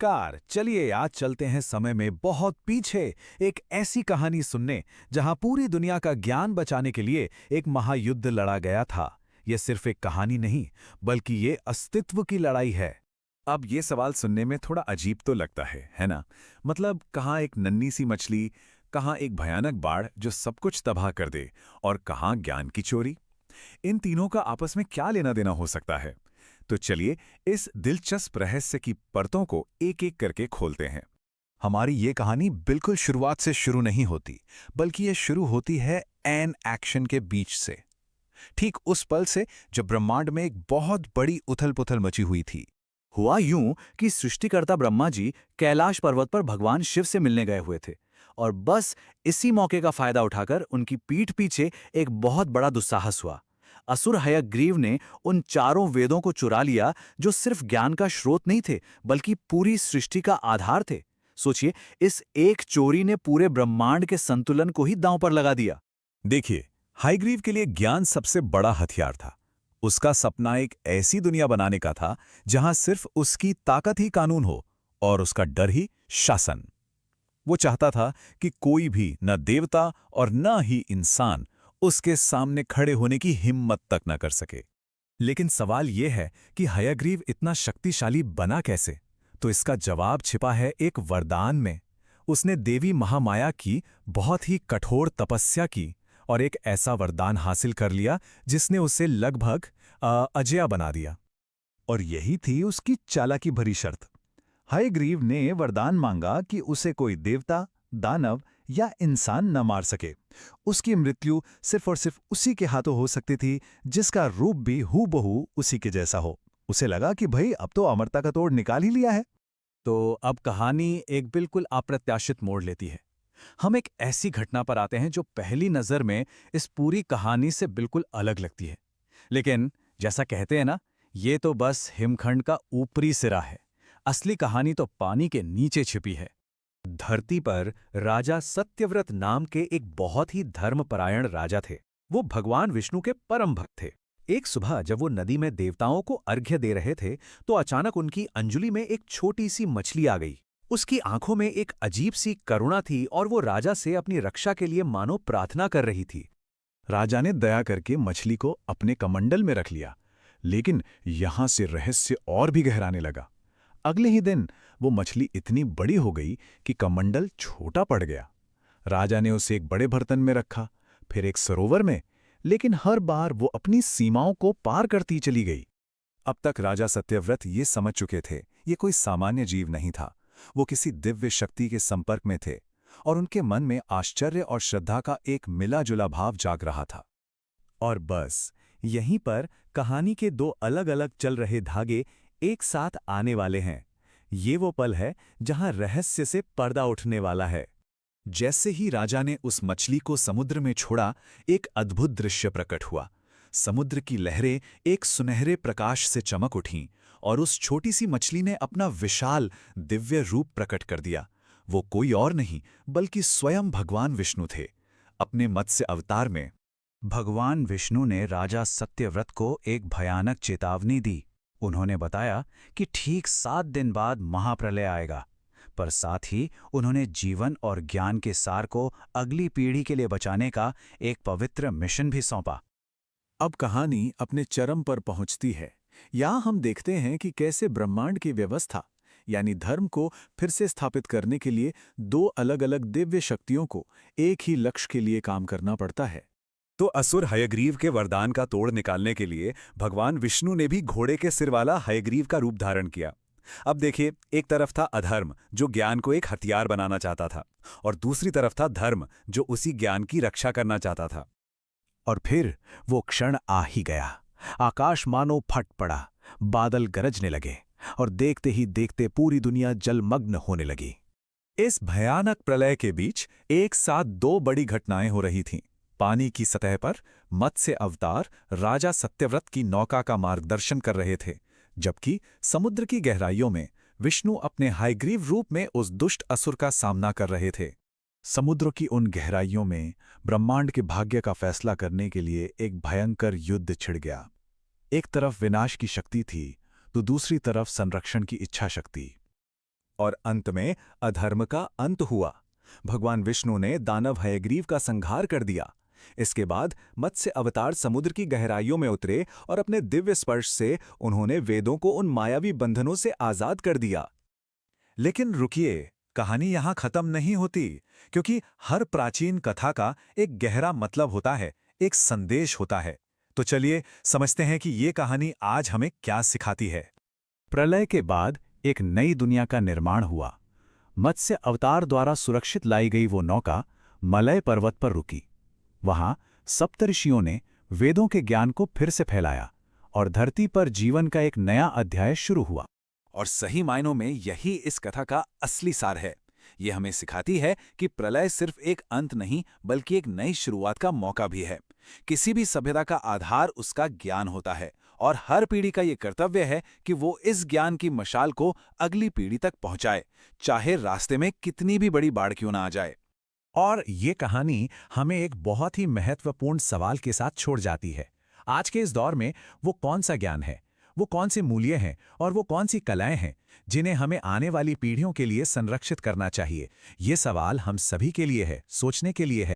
नमस्कार। चलिए आज चलते हैं समय में बहुत पीछे, एक ऐसी कहानी सुनने जहां पूरी दुनिया का ज्ञान बचाने के लिए एक महायुद्ध लड़ा गया था। यह सिर्फ एक कहानी नहीं, बल्कि ये अस्तित्व की लड़ाई है। अब ये सवाल सुनने में थोड़ा अजीब तो लगता है ना? मतलब कहाँ एक नन्ही सी मछली, कहाँ एक भयानक बाढ़ जो सब कुछ तबाह कर दे, और कहाँ ज्ञान की चोरी। इन तीनों का आपस में क्या लेना देना हो सकता है? तो चलिए इस दिलचस्प रहस्य की परतों को एक एक करके खोलते हैं। हमारी ये कहानी बिल्कुल शुरुआत से शुरू नहीं होती, बल्कि ये शुरू होती है एन एक्शन के बीच से। ठीक उस पल से जब ब्रह्मांड में एक बहुत बड़ी उथल-पुथल मची हुई थी। हुआ यूं कि सृष्टिकर्ता ब्रह्मा जी कैलाश पर्वत पर भगवान शिव से मिलने गए हुए थे, और बस इसी मौके का फायदा उठाकर उनकी पीठ पीछे एक बहुत बड़ा दुस्साहस हुआ। असुर हयग्रीव ने उन चारों वेदों को चुरा लिया जो सिर्फ ज्ञान का स्रोत नहीं थे, बल्कि पूरी सृष्टि का आधार थे। सोचिए, इस एक चोरी ने पूरे ब्रह्मांड के संतुलन को ही दांव पर लगा दिया। देखिए, हाइग्रीव के लिए ज्ञान सबसे बड़ा हथियार था। उसका सपना एक ऐसी दुनिया बनाने का था जहां सिर्फ उसकी ताकत ही कानून हो और उसका डर ही शासन। वो चाहता था कि कोई भी, न देवता और न ही इंसान, उसके सामने खड़े होने की हिम्मत तक न कर सके। लेकिन सवाल यह है कि हयग्रीव इतना शक्तिशाली बना कैसे? तो इसका जवाब छिपा है एक वरदान में। उसने देवी महामाया की बहुत ही कठोर तपस्या की और एक ऐसा वरदान हासिल कर लिया जिसने उसे लगभग अजेय बना दिया। और यही थी उसकी चालाकी भरी शर्त। हयग्रीव ने वरदान मांगा कि उसे कोई देवता, दानव या इंसान न मार सके। उसकी मृत्यु सिर्फ और सिर्फ उसी के हाथों हो सकती थी जिसका रूप भी हूबहू उसी के जैसा हो। उसे लगा कि भाई अब तो अमरता का तोड़ निकाल ही लिया है। तो अब कहानी एक बिल्कुल अप्रत्याशित मोड़ लेती है। हम एक ऐसी घटना पर आते हैं जो पहली नज़र में इस पूरी कहानी से बिल्कुल अलग लगती है। लेकिन जैसा कहते हैं ना, ये तो बस हिमखंड का ऊपरी सिरा है। असली कहानी तो पानी के नीचे छिपी है। धरती पर राजा सत्यव्रत नाम के एक बहुत ही धर्मपरायण राजा थे। वो भगवान विष्णु के परम भक्त थे। एक सुबह जब वो नदी में देवताओं को अर्घ्य दे रहे थे, तो अचानक उनकी अंजुली में एक छोटी सी मछली आ गई। उसकी आंखों में एक अजीब सी करुणा थी और वो राजा से अपनी रक्षा के लिए मानो प्रार्थना कर रही थी। राजा ने दया करके मछली को अपने कमंडल में रख लिया, लेकिन यहां से रहस्य और भी गहराने लगा। अगले ही दिन वो मछली इतनी बड़ी हो गई कि कमंडल छोटा पड़ गया। राजा ने उसे एक बड़े बर्तन में रखा, फिर एक सरोवर में, लेकिन हर बार वो अपनी सीमाओं को पार करती चली गई। अब तक राजा सत्यव्रत ये समझ चुके थे, ये कोई सामान्य जीव नहीं था। वो किसी दिव्य शक्ति के संपर्क में थे, और उनके मन में आश्चर्य और श्रद्धा का एक मिला-जुला भाव जाग रहा था। और बस यहीं पर कहानी के दो अलग-अलग चल रहे धागे एक साथ आने वाले हैं। ये वो पल है जहां रहस्य से पर्दा उठने वाला है। जैसे ही राजा ने उस मछली को समुद्र में छोड़ा, एक अद्भुत दृश्य प्रकट हुआ। समुद्र की लहरें एक सुनहरे प्रकाश से चमक उठीं और उस छोटी सी मछली ने अपना विशाल दिव्य रूप प्रकट कर दिया। वो कोई और नहीं बल्कि स्वयं भगवान विष्णु थे, अपने मत्स्य अवतार में। भगवान विष्णु ने राजा सत्यव्रत को एक भयानक चेतावनी दी। उन्होंने बताया कि ठीक 7 दिन बाद महाप्रलय आएगा, पर साथ ही उन्होंने जीवन और ज्ञान के सार को अगली पीढ़ी के लिए बचाने का एक पवित्र मिशन भी सौंपा। अब कहानी अपने चरम पर पहुंचती है। यहाँ हम देखते हैं कि कैसे ब्रह्मांड की व्यवस्था, यानी धर्म को फिर से स्थापित करने के लिए दो अलग-अलग दिव्य शक्तियों को एक ही लक्ष्य के लिए काम करना पड़ता है। तो असुर हयग्रीव के वरदान का तोड़ निकालने के लिए भगवान विष्णु ने भी घोड़े के सिर वाला हयग्रीव का रूप धारण किया। अब देखिए, एक तरफ था अधर्म जो ज्ञान को एक हथियार बनाना चाहता था, और दूसरी तरफ था धर्म जो उसी ज्ञान की रक्षा करना चाहता था। और फिर वो क्षण आ ही गया। आकाश मानो फट पड़ा, बादल गरजने लगे और देखते ही देखते पूरी दुनिया जलमग्न होने लगी। इस भयानक प्रलय के बीच एक साथ दो बड़ी घटनाएं हो रही थीं। पानी की सतह पर मत्स्य अवतार राजा सत्यव्रत की नौका का मार्गदर्शन कर रहे थे, जबकि समुद्र की गहराइयों में विष्णु अपने हयग्रीव रूप में उस दुष्ट असुर का सामना कर रहे थे। समुद्र की उन गहराइयों में ब्रह्मांड के भाग्य का फैसला करने के लिए एक भयंकर युद्ध छिड़ गया। एक तरफ विनाश की शक्ति थी, तो दूसरी तरफ संरक्षण की इच्छा शक्ति। और अंत में अधर्म का अंत हुआ। भगवान विष्णु ने दानव हयग्रीव का संहार कर दिया। इसके बाद मत्स्य अवतार समुद्र की गहराइयों में उतरे और अपने दिव्य स्पर्श से उन्होंने वेदों को उन मायावी बंधनों से आजाद कर दिया। लेकिन रुकिए, कहानी यहां खत्म नहीं होती, क्योंकि हर प्राचीन कथा का एक गहरा मतलब होता है, एक संदेश होता है। तो चलिए समझते हैं कि ये कहानी आज हमें क्या सिखाती है। प्रलय के बाद एक नई दुनिया का निर्माण हुआ। मत्स्य अवतार द्वारा सुरक्षित लाई गई वो नौका मलय पर्वत पर रुकी। वहां सप्तऋषियों ने वेदों के ज्ञान को फिर से फैलाया और धरती पर जीवन का एक नया अध्याय शुरू हुआ। और सही मायनों में यही इस कथा का असली सार है। ये हमें सिखाती है कि प्रलय सिर्फ एक अंत नहीं, बल्कि एक नई शुरुआत का मौका भी है। किसी भी सभ्यता का आधार उसका ज्ञान होता है, और हर पीढ़ी का ये कर्तव्य है कि वो इस ज्ञान की मशाल को अगली पीढ़ी तक पहुंचाए, चाहे रास्ते में कितनी भी बड़ी बाढ़ क्यों ना आ जाए। और ये कहानी हमें एक बहुत ही महत्वपूर्ण सवाल के साथ छोड़ जाती है। आज के इस दौर में वो कौन सा ज्ञान है, वो कौन से मूल्य हैं और वो कौन सी कलाएं हैं जिन्हें हमें आने वाली पीढ़ियों के लिए संरक्षित करना चाहिए। ये सवाल हम सभी के लिए है, सोचने के लिए है।